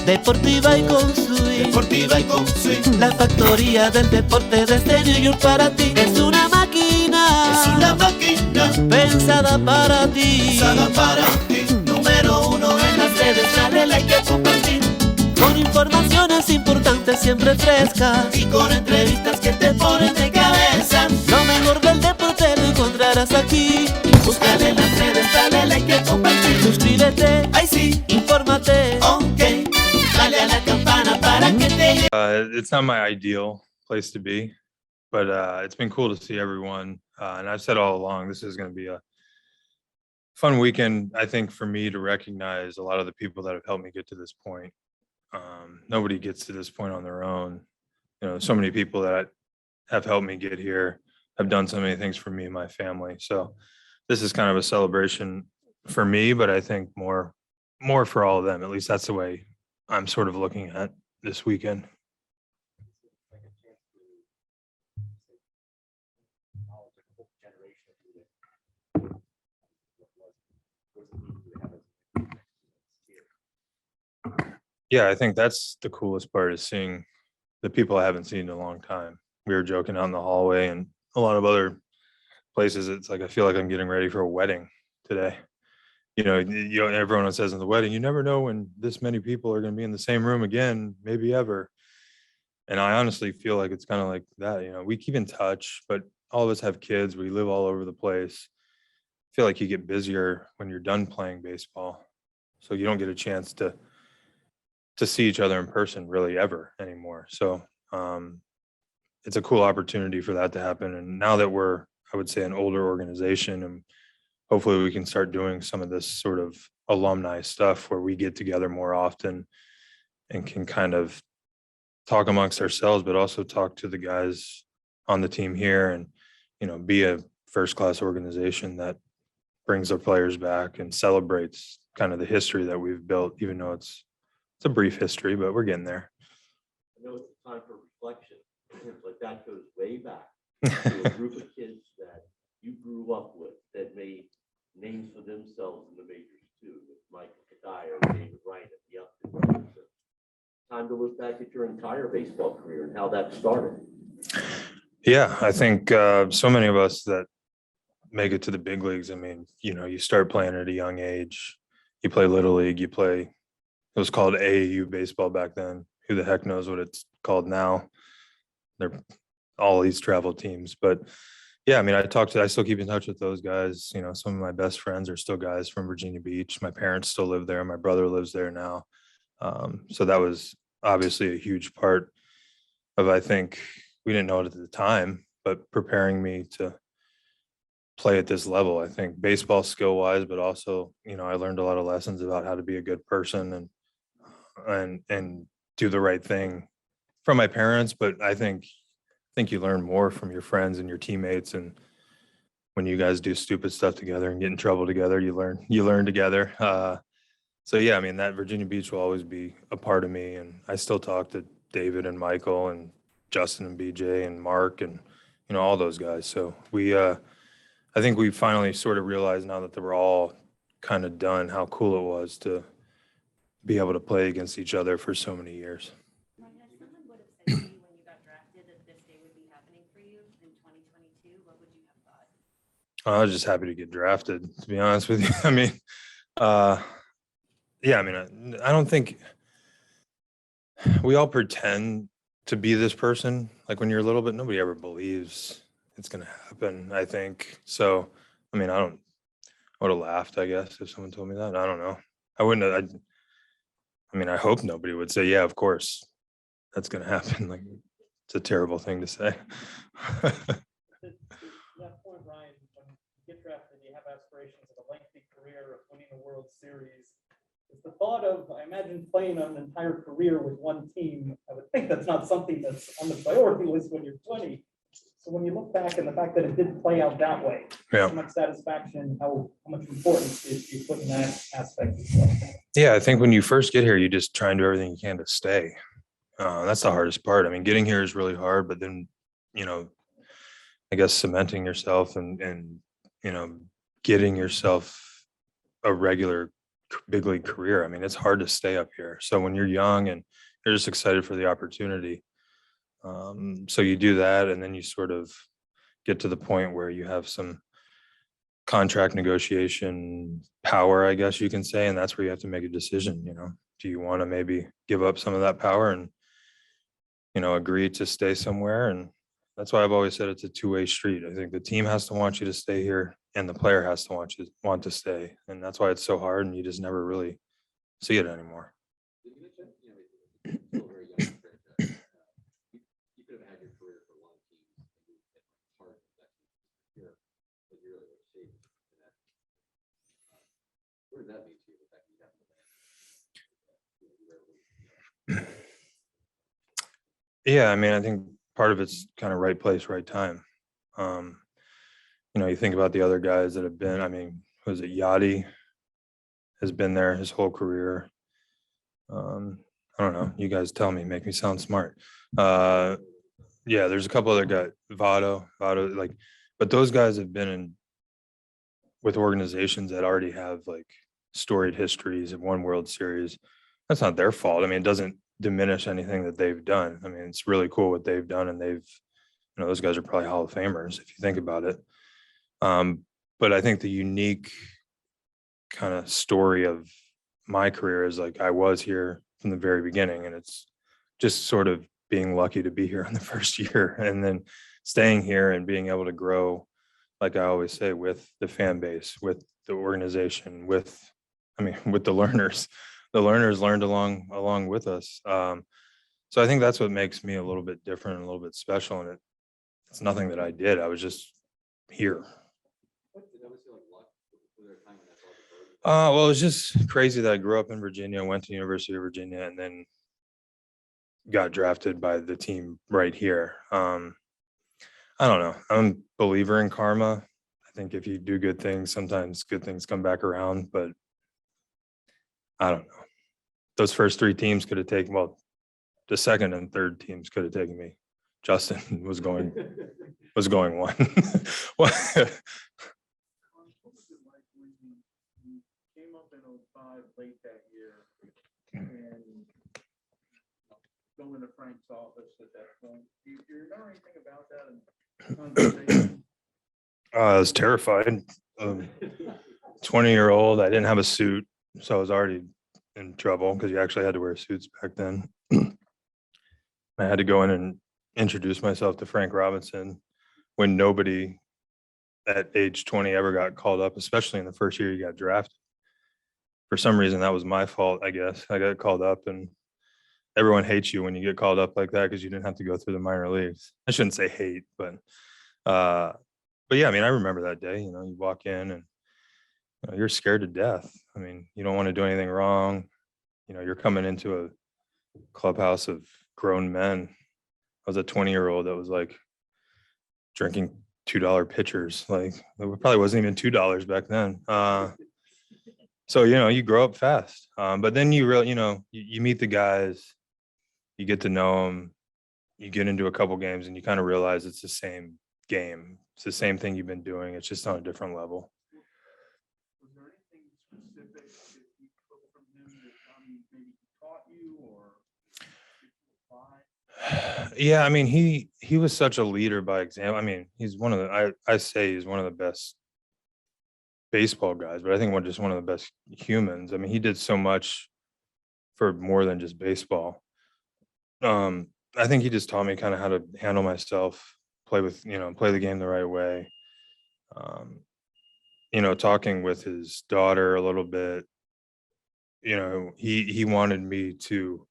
Deportiva y con swing. Deportiva y con swing. La factoría del deporte desde New York para ti. Es una máquina. Es una máquina Pensada para ti. pensada para ti. Número uno en las redes, dale like y compartir. Con informaciones importantes siempre frescas. Y con entrevistas que te ponen de cabeza. Lo mejor del deporte lo encontrarás aquí. Búscale en las redes, dale like y compartir. Suscríbete, Ay sí, infórmate. ok. Dale a la campana para que te llegue. It's not my ideal place to be, but it's been cool to see everyone. And I've said all along, this is going to be a fun weekend, I think, for me to recognize a lot of the people that have helped me get to this point. Nobody gets to this point on their own. You know, so many people that have helped me get here have done so many things for me and my family. So this is kind of a celebration for me, but I think more for all of them. At least that's the way I'm sort of looking at this weekend. Yeah, I think that's the coolest part, is seeing the people I haven't seen in a long time. We were joking out in the hallway and a lot of other places. It's like I feel like I'm getting ready for a wedding today. You know, everyone says in the wedding, you never know when this many people are going to be in the same room again, maybe ever. And I honestly feel like it's kind of like that. You know, we keep in touch, but all of us have kids. We live all over the place. I feel like you get busier when you're done playing baseball, so you don't get a chance to see each other in person really ever anymore. So it's a cool opportunity for that to happen. And now that we're, I would say, an older organization, and hopefully we can start doing some of this sort of alumni stuff where we get together more often and can kind of talk amongst ourselves, but also talk to the guys on the team here, and, you know, be a first-class organization that brings their players back and celebrates kind of the history that we've built, even though it's a brief history, but we're getting there. I know it's a time for reflection, but that goes way back to a group of kids that you grew up with that made names for themselves in the majors too, with Michael Kadire, David Wright, and the Upton brothers. Time to look back at your entire baseball career and how that started. Yeah, I think so many of us that make it to the big leagues, I mean, you know, you start playing at a young age. You play Little League, you play, it was called AAU baseball back then. Who the heck knows what it's called now? They're all these travel teams. But yeah, I mean, I still keep in touch with those guys. You know, some of my best friends are still guys from Virginia Beach. My parents still live there. My brother lives there now. So that was obviously a huge part of, I think, we didn't know it at the time, but preparing me to play at this level. I think baseball skill wise, but also, you know, I learned a lot of lessons about how to be a good person and do the right thing from my parents. But I think you learn more from your friends and your teammates, and when you guys do stupid stuff together and get in trouble together, you learn together. So yeah, I mean, that Virginia Beach will always be a part of me, and I still talk to David and Michael and Justin and BJ and Mark and, you know, all those guys. So I think we finally sort of realized now that they were all kind of done how cool it was to be able to play against each other for so many years. Ryan, if someone would have said to you when you got drafted that this day would be happening for you in 2022, what would you have thought? I was just happy to get drafted, to be honest with you. I mean, yeah, I mean, I don't think we all pretend to be this person. Like when you're a little bit, nobody ever believes it's going to happen, I think. So, I mean, I would have laughed, I guess, if someone told me that. I don't know. I wouldn't have. I mean, I hope nobody would say, yeah, of course, that's going to happen. Like, it's a terrible thing to say. To that point, Ryan, when you get drafted, you have aspirations of a lengthy career of winning a World Series. Is the thought of, I imagine, playing an entire career with one team, I would think that's not something that's on the priority list when you're 20. So when you look back and the fact that it did play out that way, Yeah. how much satisfaction, how much importance did you put in that aspect as well? Yeah, I think when you first get here, you just try and do everything you can to stay. That's the hardest part. I mean, getting here is really hard, but then, you know, I guess cementing yourself and you know, getting yourself a regular big league career. I mean, it's hard to stay up here. So when you're young and you're just excited for the opportunity, so you do that, and then you sort of get to the point where you have some contract negotiation power, I guess you can say, and that's where you have to make a decision. Do you want to maybe give up some of that power and agree to stay somewhere? And that's why I've always said it's a two-way street. I think the team has to want you to stay here, and the player has to want to stay, and that's why it's so hard, and you just never really see it anymore. You mentioned, it's still very young franchise. You could have had your career for a lot of teams, and you had hard here, but you're really shaped in that. What does that mean to you? The fact that you have to Yeah, I mean, I think part of it's kind of right place, right time. You think about the other guys that have been, I mean, was it Yachty has been there his whole career. I don't know. You guys tell me, make me sound smart. Yeah, there's a couple other guys, Votto, like, but those guys have been in with organizations that already have like storied histories, have won World Series. That's not their fault. I mean, it doesn't diminish anything that they've done. I mean, it's really cool what they've done, and those guys are probably Hall of Famers if you think about it. But I think the unique kind of story of my career is like I was here from the very beginning, and it's just sort of being lucky to be here in the first year, and then staying here and being able to grow, like I always say, with the fan base, with the organization, with the learners. The learners learned along with us. So I think that's what makes me a little bit different and a little bit special. And it's nothing that I did. I was just here. Well, it was just crazy that I grew up in Virginia, went to University of Virginia, and then got drafted by the team right here. I don't know. I'm a believer in karma. I think if you do good things, sometimes good things come back around, but I don't know. Those first three teams could have taken, well, the second and third teams could have taken me. Justin was going one. What was it like when you came up in 05 late that year and going to Frank's office at that point? Do you remember anything about that? And I was terrified. 20-year-old, I didn't have a suit, so I was already in trouble because you actually had to wear suits back then. I had to go in and introduce myself to Frank Robinson when nobody at age 20 ever got called up, especially in the first year you got drafted. For some reason, that was my fault, I guess. I got called up, and everyone hates you when you get called up like that because you didn't have to go through the minor leagues. I shouldn't say hate, but yeah, I mean, I remember that day. You walk in and you're scared to death. I mean, you don't want to do anything wrong. You're coming into a clubhouse of grown men. I was a 20-year-old that was like drinking $2 pitchers. Like, it probably wasn't even $2 back then. So, you grow up fast. But then you really, you meet the guys, you get to know them, you get into a couple games, and you kind of realize it's the same game. It's the same thing you've been doing. It's just on a different level. Was there anything specific that you took from him that maybe he taught you or apply? Yeah, I mean, he was such a leader by example. I mean, he's one of the, I say he's one of the best baseball guys, but I think just one of the best humans. I mean, he did so much for more than just baseball. I think he just taught me kind of how to handle myself, play the game the right way. Talking with his daughter a little bit, he wanted me to,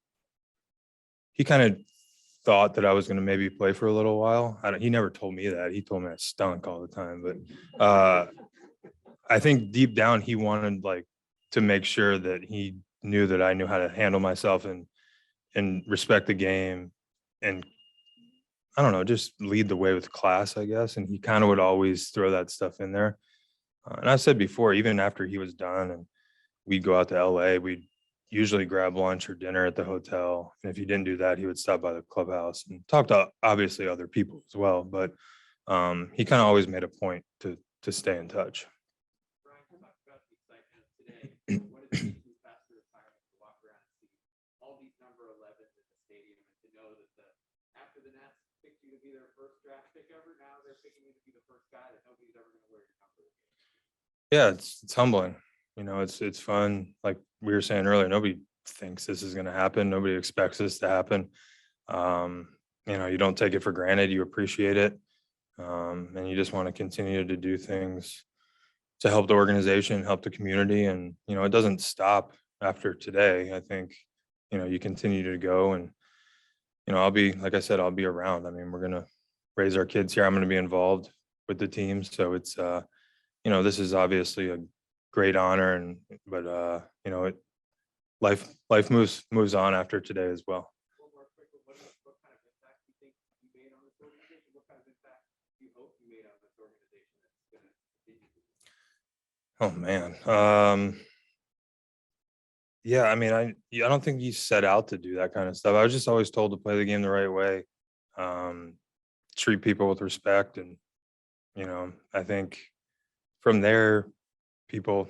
he kind of thought that I was going to maybe play for a little while. He never told me that. He told me I stunk all the time, but I think deep down he wanted to make sure that he knew that I knew how to handle myself and respect the game, and I don't know, just lead the way with class, I guess. And he kind of would always throw that stuff in there. And I said before, even after he was done and we'd go out to LA, we'd usually grab lunch or dinner at the hotel. And if he didn't do that, he would stop by the clubhouse and talk to obviously other people as well. But he kind of always made a point to stay in touch. Ryan, talk about the excitement of today. What is all these number 11s in the stadium, and to know that after the Nats picked you to be their first draft pick ever, now they're picking you to be the first guy that nobody's ever going to wear your number. Yeah, it's humbling. It's fun. Like we were saying earlier, nobody thinks this is going to happen. Nobody expects this to happen. You don't take it for granted. You appreciate it. And you just want to continue to do things to help the organization, help the community. And, it doesn't stop after today. I think, you continue to go and, like I said, I'll be around. I mean, we're going to raise our kids here. I'm going to be involved with the team. So it's, this is obviously a great honor but life moves on after today as well. One more quick one. What kind of impact do you think you made on this organization? What kind of impact do you hope you made on this organization that's going to continue? Oh man. Yeah, I mean, I don't think you set out to do that kind of stuff. I was just always told to play the game the right way, treat people with respect. And, I think from there, people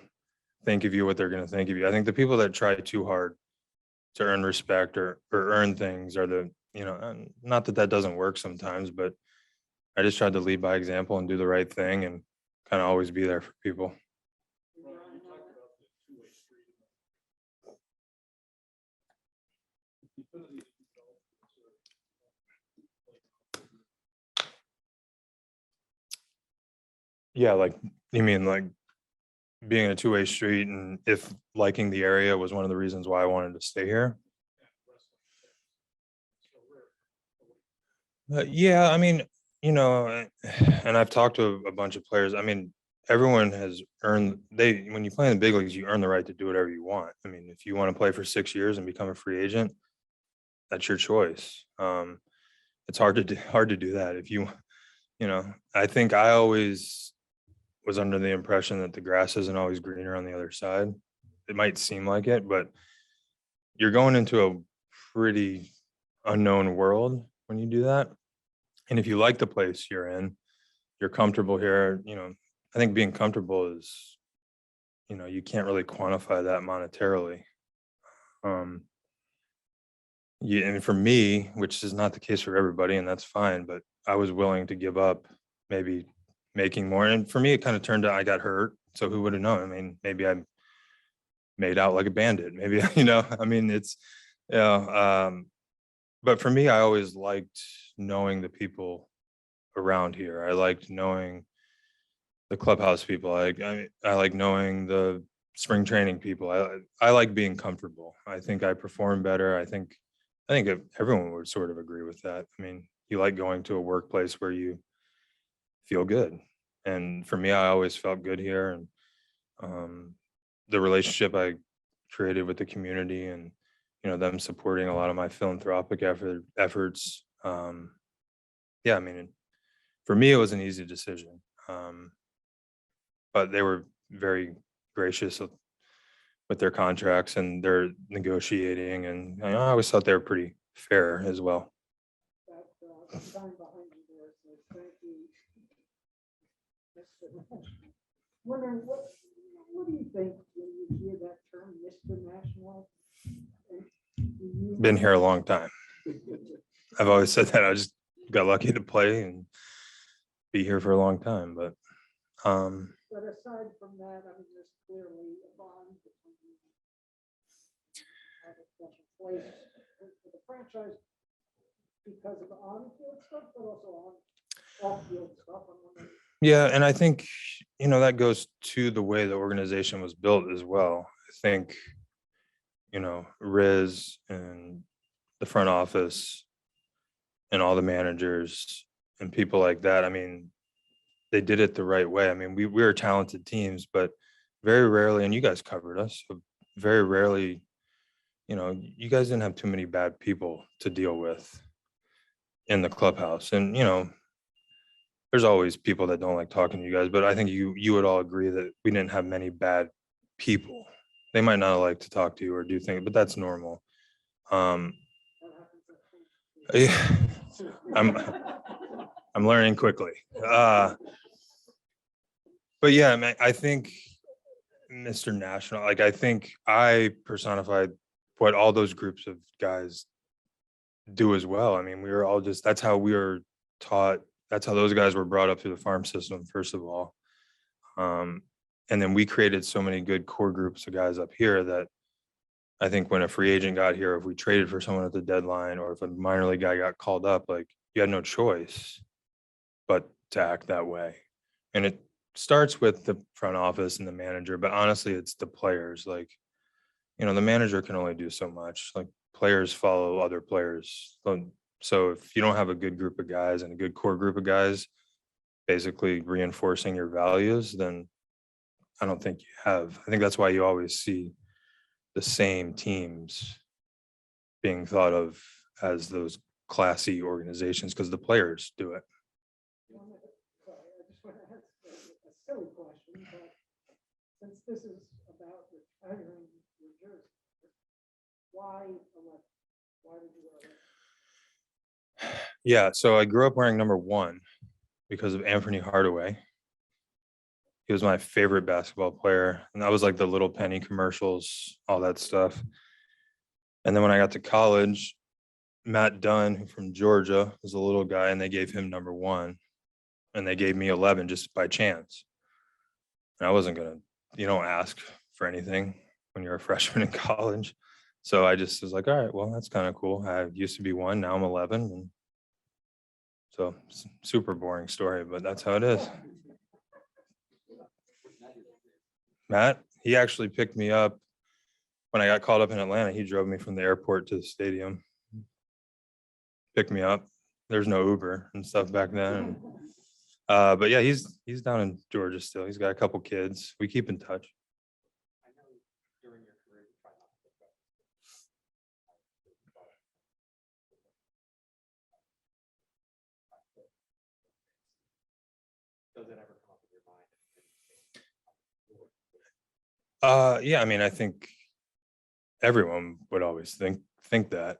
think of you what they're going to think of you. I think the people that try too hard to earn respect or earn things are not that doesn't work sometimes, but I just tried to lead by example and do the right thing and kind of always be there for people. Yeah, like you mean like being a two-way street, and if liking the area was one of the reasons why I wanted to stay here. Yeah, I mean, and I've talked to a bunch of players. I mean, everyone has earned when you play in the big leagues, you earn the right to do whatever you want. I mean, if you want to play for 6 years and become a free agent, that's your choice. It's hard to do that. If I think I always was under the impression that the grass isn't always greener on the other side. It might seem like it, but you're going into a pretty unknown world when you do that. And if you like the place you're in, you're comfortable here, I think being comfortable is, you can't really quantify that monetarily. And for me, which is not the case for everybody, and that's fine, but I was willing to give up maybe making more. And for me, it kind of turned out I got hurt. So who would have known? I mean, maybe I made out like a bandit. Maybe, I mean, it's, but for me, I always liked knowing the people around here. I liked knowing the clubhouse people. I like knowing the spring training people. I like being comfortable. I think I perform better. I think everyone would sort of agree with that. I mean, you like going to a workplace where you feel good. And for me, I always felt good here. And the relationship I created with the community and, them supporting a lot of my philanthropic efforts. Yeah, I mean, for me, it was an easy decision. But they were very gracious with their contracts and their negotiating. And I always thought they were pretty fair as well. That sign behind you there says, "Thank you, Mr. Wondering what do you think when you hear that term, Mr. National? Been here a long time. I've always said that. I just got lucky to play and be here for a long time. But aside from that, I mean, there's clearly a bond between you have a special place for the franchise because of the on-field stuff, but also on off-field stuff. Yeah, and I think, that goes to the way the organization was built as well. I think, Riz and the front office and all the managers and people like that, I mean, they did it the right way. I mean, we were talented teams, but very rarely, and you guys covered us, so very rarely, you guys didn't have too many bad people to deal with in the clubhouse. And, there's always people that don't like talking to you guys, but I think you would all agree that we didn't have many bad people. They might not like to talk to you or do things, but that's normal. Yeah, I'm learning quickly. But yeah, man, I think Mr. National, like I think I personified what all those groups of guys do as well. I mean, we were all just, that's how we were taught. That's how those guys were brought up through the farm system, first of all. And then we created so many good core groups of guys up here that I think when a free agent got here, if we traded for someone at the deadline, or if a minor league guy got called up, like, you had no choice but to act that way. And it starts with the front office and the manager, but honestly, it's the players. Like, you know, the manager can only do so much. Like, players follow other players. So if you don't have a good group of guys and a good core group of guys basically reinforcing your values, then I don't think you have. I think that's why you always see the same teams being thought of as those classy organizations, because the players do it. Sorry, I just want to ask a silly question, but since this is about retiring your jersey, why 11? Why did you wear 11? Yeah, so I grew up wearing number 1 because of Anthony Hardaway. He was my favorite basketball player, and that was like the Little Penny commercials, all that stuff. And then when I got to college, Matt Dunn from Georgia was a little guy, and they gave him number 1, and they gave me 11 just by chance. And I wasn't gonna, you don't ask for anything when you're a freshman in college. So I just was like, all right, well, that's kind of cool. I used to be 1, now I'm 11. And so super boring story, but that's how it is. Matt, he actually picked me up when I got called up in Atlanta. He drove me from the airport to the stadium, picked me up. There's no Uber and stuff back then. But yeah, he's down in Georgia still. He's got a couple kids. We keep in touch. I know during your career, you try not to think about does it ever come up in your mind? Yeah, I mean, I think everyone would always think that.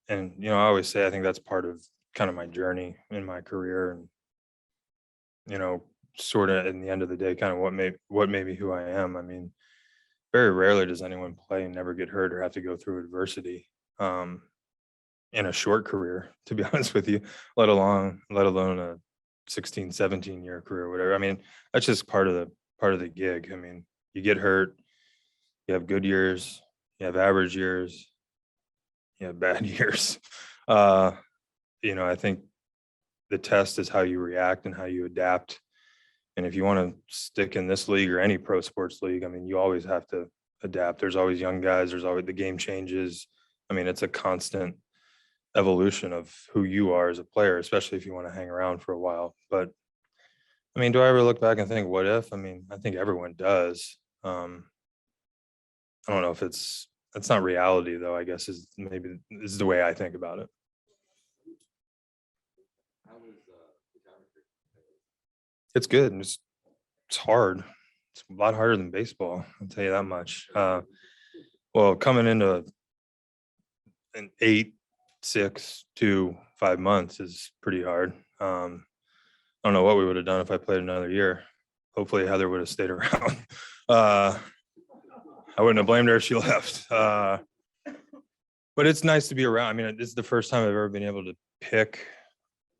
And you know, I always say I think that's part of kind of my journey in my career, and you know, sort of in the end of the day, kind of what made me who I am. I mean, very rarely does anyone play and never get hurt or have to go through adversity in a short career, to be honest with you, let alone a 16, 17 year career or whatever. I mean, that's just part of the gig. I mean, you get hurt, you have good years, you have average years, you have bad years. You know, I think the test is how you react and how you adapt. And if you want to stick in this league or any pro sports league, I mean, you always have to adapt. There's always young guys, there's always, the game changes. I mean, it's a constant evolution of who you are as a player, especially if you want to hang around for a while. But I mean, do I ever look back and think, what if? I mean, I think everyone does. I don't know if it's not reality though, I guess is the way I think about it. How was retirement? It's good. And it's hard. It's a lot harder than baseball, I'll tell you that much. Well, coming into an 8, 6 to 5 months is pretty hard. I don't know what we would have done if I played another year. Hopefully Heather would have stayed around. I wouldn't have blamed her if she left. But it's nice to be around. I mean, this is the first time I've ever been able to pick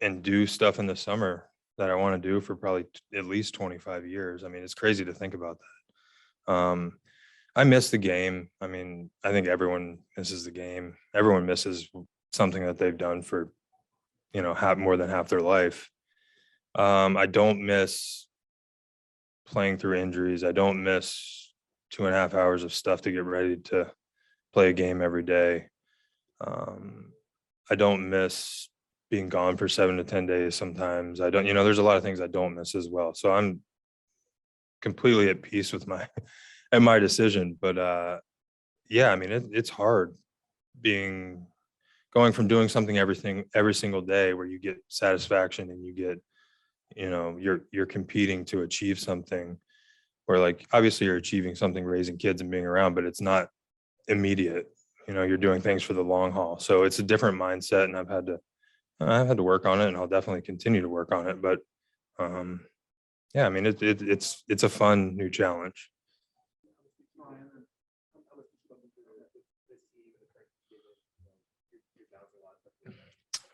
and do stuff in the summer that I want to do for probably at least 25 years. I mean, it's crazy to think about that. I miss the game. I mean, I think everyone misses the game. Everyone misses something that they've done for, you know, more than half their life. I don't miss playing through injuries. I don't miss 2.5 hours of stuff to get ready to play a game every day. I don't miss being gone for 7 to 10 days sometimes. I don't, you know, there's a lot of things I don't miss as well. So I'm completely at peace with my decision. But yeah, I mean, it's hard going from doing something every single day where you get satisfaction and you get, you know, you're competing to achieve something, where like obviously you're achieving something, raising kids and being around, but it's not immediate. You know, you're doing things for the long haul. So it's a different mindset, and I've had to work on it, and I'll definitely continue to work on it. But yeah, I mean, it's a fun new challenge.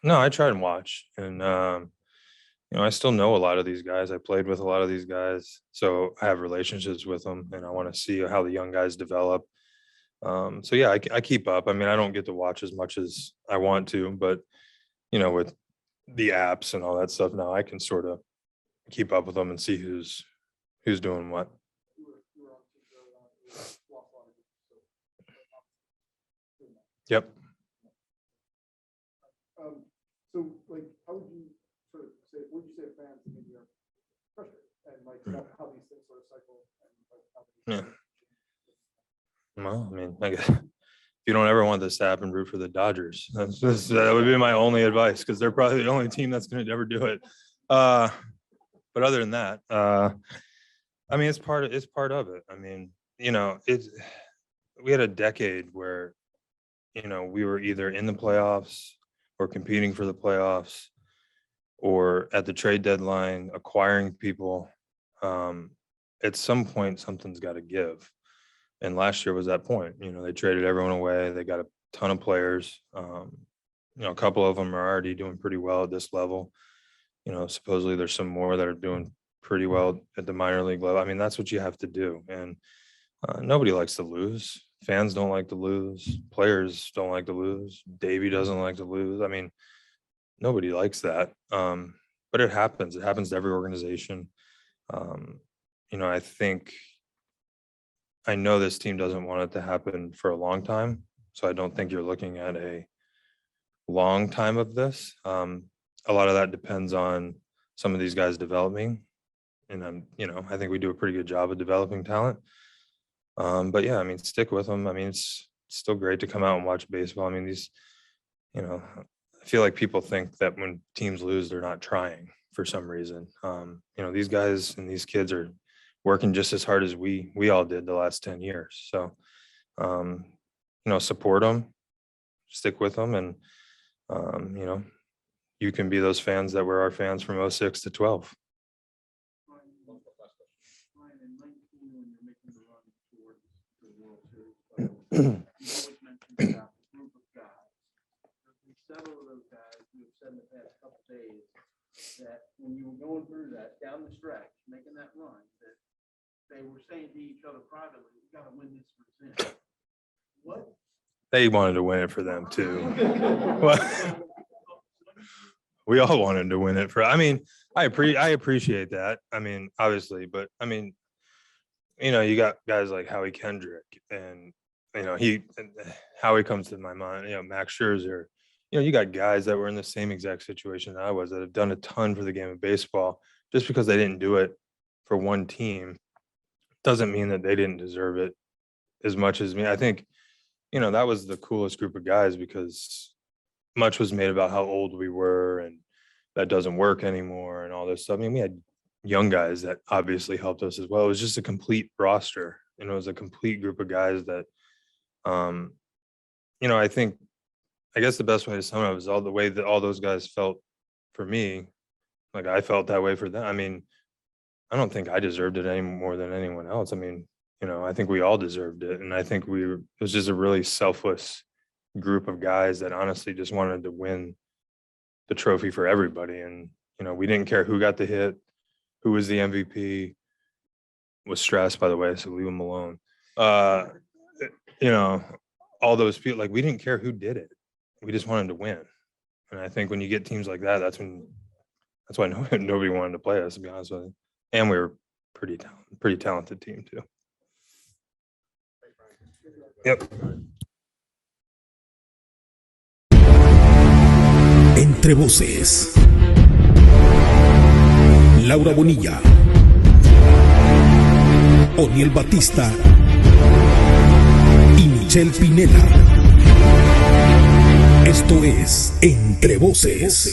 No, I try and watch, and I still know a lot of these guys. I played with a lot of these guys, so I have relationships with them, and I want to see how the young guys develop. So yeah, I keep up. I mean, I don't get to watch as much as I want to, but with the apps and all that stuff now, I can sort of keep up with them and see who's doing what. Yep. So, like, how would you sort of say? What would you say to fans when you're frustrated and like how these things sort of cycle? And, like, Yeah. Well, I mean, I guess if you don't ever want this to happen, root for the Dodgers. That would be my only advice, because they're probably the only team that's going to ever do it. But other than that, I mean, it's part of it. I mean, we had a decade where, we were either in the playoffs or competing for the playoffs or at the trade deadline, acquiring people. At some point, something's got to give. And last year was that point. They traded everyone away. They got a ton of players. A couple of them are already doing pretty well at this level. Supposedly there's some more that are doing pretty well at the minor league level. I mean, that's what you have to do. And nobody likes to lose. Fans don't like to lose. Players don't like to lose. Davey doesn't like to lose. I mean, nobody likes that. But it happens. It happens to every organization. I know this team doesn't want it to happen for a long time. So I don't think you're looking at a long time of this. A lot of that depends on some of these guys developing. And I think we do a pretty good job of developing talent. But yeah, I mean, stick with them. I mean, it's still great to come out and watch baseball. I mean, I feel like people think that when teams lose, they're not trying for some reason. These guys and these kids are working just as hard as we all did the last 10 years. So, support them, stick with them. And, you can be those fans that were our fans from 06 to 12. you always mentioned about the group of guys. There's several of those guys who have said in the past couple of days that when you were going through that down the stretch, making that run, that they were saying to each other privately, "We got to win this for Zim." What? They wanted to win it for them too. We all wanted to win it for. I mean, I appreciate that. I mean, obviously, but I mean, you got guys like Howie Kendrick, and Howie comes to my mind. Max Scherzer. You got guys that were in the same exact situation I was, that have done a ton for the game of baseball. Just because they didn't do it for one team doesn't mean that they didn't deserve it as much as me. I think, that was the coolest group of guys, because much was made about how old we were and that doesn't work anymore and all this stuff. I mean, we had young guys that obviously helped us as well. It was just a complete roster, and it was a complete group of guys that, I guess the best way to sum it up is all the way that all those guys felt for me, like I felt that way for them. I mean, I don't think I deserved it any more than anyone else. I mean, I think we all deserved it. And I think it was just a really selfless group of guys that honestly just wanted to win the trophy for everybody. And, we didn't care who got the hit, who was the MVP. Was stressed, by the way, so leave him alone. All those people, like, we didn't care who did it. We just wanted to win. And I think when you get teams like that, that's why nobody wanted to play us, to be honest with you. And we were pretty talented team too. Yep. Entre voces, Laura Bonilla, Oniel Batista y Michelle Pineda. Esto es Entre Voces.